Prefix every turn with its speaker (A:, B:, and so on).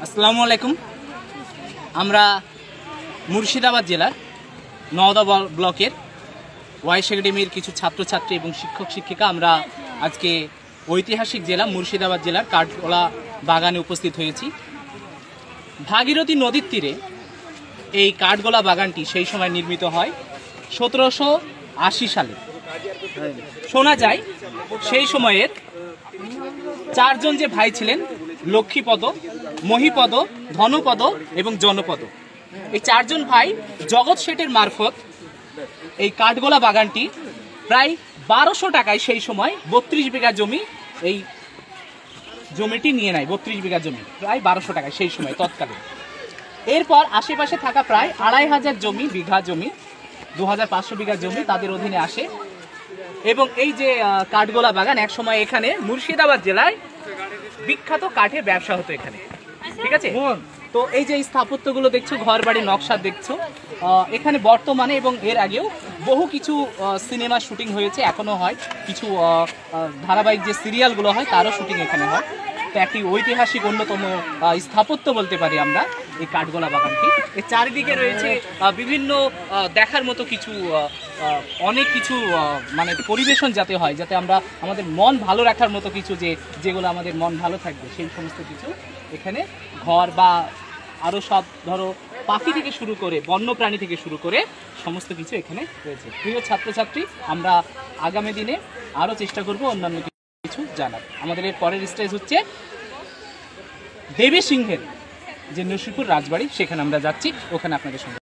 A: আসসালামু আলাইকুম। আমরা মুর্শিদাবাদ জেলার নওদা ব্লকের ওয়াইশ একাডেমির কিছু ছাত্রছাত্রী এবং শিক্ষক শিক্ষিকা আমরা আজকে ঐতিহাসিক জেলা মুর্শিদাবাদ জেলার কাঠগোলা বাগানে উপস্থিত হয়েছি। ভাগীরথী নদীর তীরে এই কাঠগোলা বাগানটি সেই সময় নির্মিত হয় 1780 সালে। শোনা যায় সেই সময়ের চারজন যে ভাই ছিলেন, লক্ষ্মীপদ, মহিপদ, ধনপদ এবং জনপদ, এই চারজন ভাই জগৎ শেঠের মারফত এই কাঠগোলা বাগানটি প্রায় 1200 টাকায় সেই সময় 32 বিঘা জমি, এই জমিটি নিয়ে নেয়। 32 বিঘা জমি প্রায় 1200 টাকায় সেই সময় তৎকালে। এরপর আশেপাশে থাকা প্রায় 2500 জমি, বিঘা জমি, 2500 বিঘা জমি তাদের অধীনে আসে এবং এই যে কাঠগোলা বাগান এক সময় এখানে মুর্শিদাবাদ জেলায় বিখ্যাত কাঠের ব্যবসা হতো এখানে, ঠিক আছে। তো এই যে স্থাপত্যগুলো দেখছো, ঘর বাড়ি নকশা দেখছো, এখানে বর্তমানে এবং এর আগেও বহু কিছু সিনেমা শুটিং হয়েছে, এখনো হয়। কিছু ধারাবাহিক যে সিরিয়ালগুলো হয় তারও শুটিং এখানে হয়। তো একটি ঐতিহাসিক অন্যতম স্থাপত্য বলতে পারি আমরা এই কাঠগোলা বাগানটি। এর চারিদিকে রয়েছে বিভিন্ন দেখার মতো কিছু অনেক কিছু মানে পরিবেশন যাতে হয়, যাতে আমরা আমাদের মন ভালো রাখার মতো কিছু, যেগুলো আমাদের মন ভালো থাকবে সেই সমস্ত কিছু এখানে ঘর বা আরও সব ধরো পাখি থেকে শুরু করে বন্যপ্রাণী থেকে শুরু করে সমস্ত কিছু এখানে রয়েছে। প্রিয় ছাত্রছাত্রী, আমরা আগামী দিনে আরও চেষ্টা করব অন্যান্য কিছু জানার। আমাদের এর পরের স্টেজ হচ্ছে দেবী সিংহের যে নরসিংপুর রাজবাড়ি, সেখানে আমরা যাচ্ছি, ওখানে আপনাদের সঙ্গে